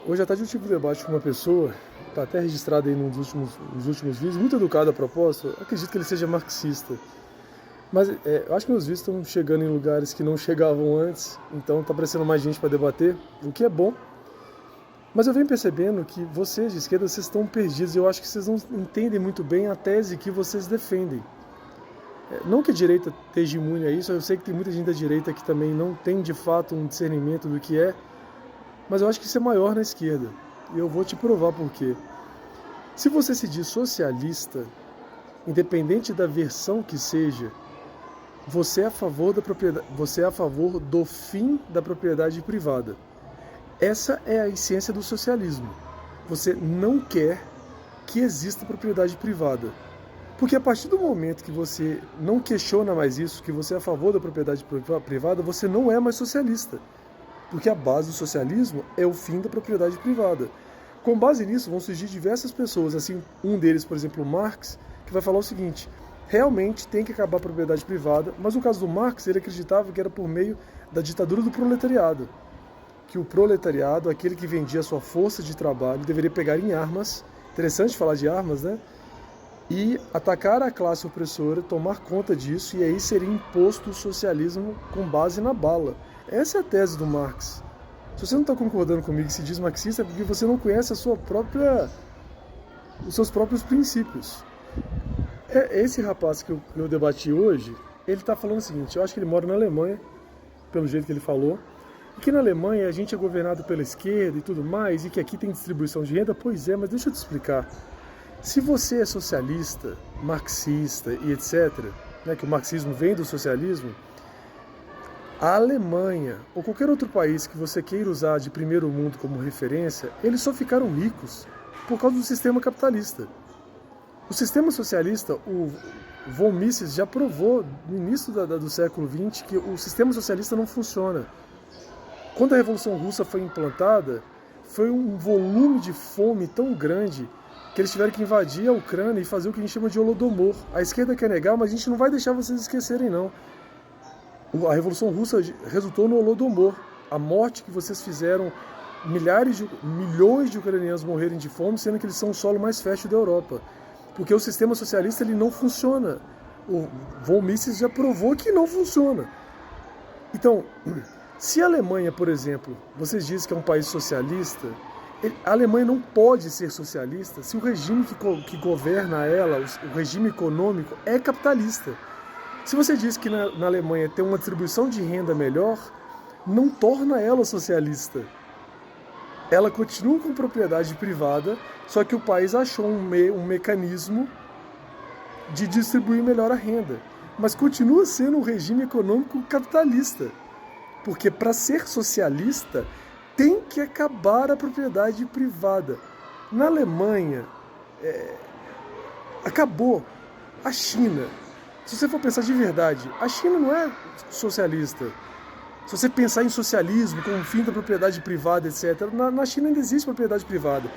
Hoje à tarde eu tive um debate com uma pessoa, está até registrado aí nos últimos vídeos, muito educado a propósito. Acredito que ele seja marxista. Mas eu acho que meus vídeos estão chegando em lugares que não chegavam antes, então está aparecendo mais gente para debater, o que é bom. Mas eu venho percebendo que vocês de esquerda, vocês estão perdidos. Eu acho que vocês não entendem muito bem a tese que vocês defendem. Não que a direita esteja imune a isso, eu sei que tem muita gente da direita que também não tem de fato um discernimento do que é, mas eu acho que isso é maior na esquerda. E eu vou te provar por quê. Se você se diz socialista, independente da versão que seja, você é a favor da propriedade, você é a favor do fim da propriedade privada. Essa é a essência do socialismo. Você não quer que exista propriedade privada. Porque a partir do momento que você não questiona mais isso, que você é a favor da propriedade privada, você não é mais socialista. Porque a base do socialismo é o fim da propriedade privada. Com base nisso, vão surgir diversas pessoas, assim, um deles, por exemplo, Marx, que vai falar o seguinte: realmente tem que acabar a propriedade privada, mas no caso do Marx, ele acreditava que era por meio da ditadura do proletariado, que o proletariado, aquele que vendia a sua força de trabalho, deveria pegar em armas, interessante falar de armas, né? E atacar a classe opressora, tomar conta disso, e aí seria imposto o socialismo com base na bala. Essa é a tese do Marx. Se você não está concordando comigo e se diz marxista, é porque você não conhece os seus próprios princípios. Esse rapaz que eu debati hoje, ele está falando o seguinte: eu acho que ele mora na Alemanha, pelo jeito que ele falou, e que na Alemanha a gente é governado pela esquerda e tudo mais, e que aqui tem distribuição de renda. Pois é, mas deixa eu te explicar. Se você é socialista, marxista e etc., né, que o marxismo vem do socialismo, a Alemanha ou qualquer outro país que você queira usar de primeiro mundo como referência, eles só ficaram ricos por causa do sistema capitalista. O sistema socialista, o von Mises já provou no início do século XX que o sistema socialista não funciona. Quando a Revolução Russa foi implantada, foi um volume de fome tão grande que eles tiveram que invadir a Ucrânia e fazer o que a gente chama de Holodomor. A esquerda quer negar, mas a gente não vai deixar vocês esquecerem, não. A Revolução Russa resultou no Holodomor. A morte que vocês fizeram, milhões de ucranianos morrerem de fome, sendo que eles são o solo mais fértil da Europa. Porque o sistema socialista ele não funciona. O von Mises já provou que não funciona. Então, se a Alemanha, por exemplo, vocês dizem que é um país socialista, a Alemanha não pode ser socialista se o regime que governa ela, o regime econômico, é capitalista. Se você diz que na Alemanha tem uma distribuição de renda melhor, não torna ela socialista. Ela continua com propriedade privada, só que o país achou um mecanismo de distribuir melhor a renda. Mas continua sendo um regime econômico capitalista. Porque para ser socialista, tem que acabar a propriedade privada. Na Alemanha, acabou. A China, se você for pensar de verdade, a China não é socialista. Se você pensar em socialismo, com o fim da propriedade privada, etc., na China ainda existe propriedade privada.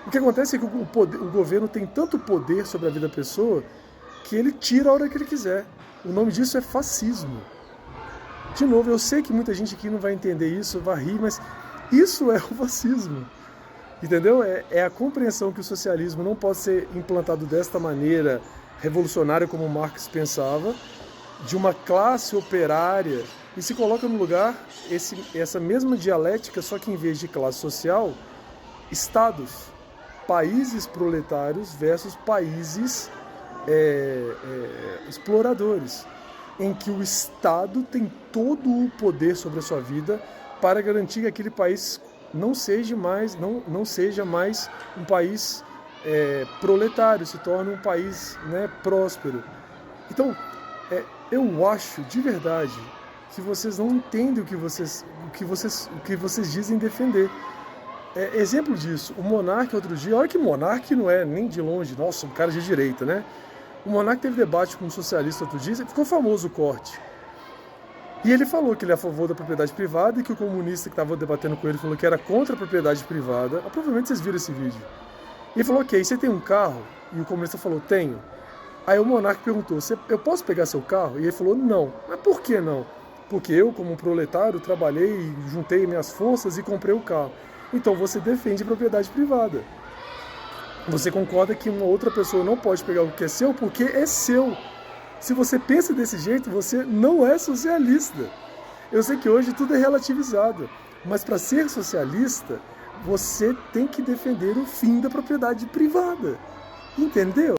O que acontece é que o governo tem tanto poder sobre a vida da pessoa que ele tira a hora que ele quiser. O nome disso é fascismo. De novo, eu sei que muita gente aqui não vai entender isso, vai rir, mas isso é o fascismo. Entendeu? É a compreensão que o socialismo não pode ser implantado desta maneira revolucionária como Marx pensava, de uma classe operária, e se coloca no lugar essa mesma dialética, só que em vez de classe social, estados, países proletários versus países exploradores, em que o Estado tem todo o poder sobre a sua vida para garantir que aquele país não seja mais um país proletário, se torne um país, né, próspero. Então, eu acho de verdade que vocês não entendem o que vocês dizem defender. Exemplo disso, o Monark outro dia, olha que Monark não é nem de longe, nossa, um cara de direita, né? O Monark teve debate com um socialista outro dia, ficou famoso o corte. E ele falou que ele é a favor da propriedade privada e que o comunista que estava debatendo com ele falou que era contra a propriedade privada. Provavelmente vocês viram esse vídeo. E ele falou: ok, você tem um carro? E o comunista falou: tenho. Aí o Monark perguntou: eu posso pegar seu carro? E ele falou: não. Mas por que não? porque eu, como um proletário, trabalhei, juntei minhas forças e comprei o carro. Então você defende propriedade privada. Você concorda que uma outra pessoa não pode pegar o que é seu porque é seu. Se você pensa desse jeito, você não é socialista. Eu sei que hoje tudo é relativizado, mas para ser socialista, você tem que defender o fim da propriedade privada. Entendeu?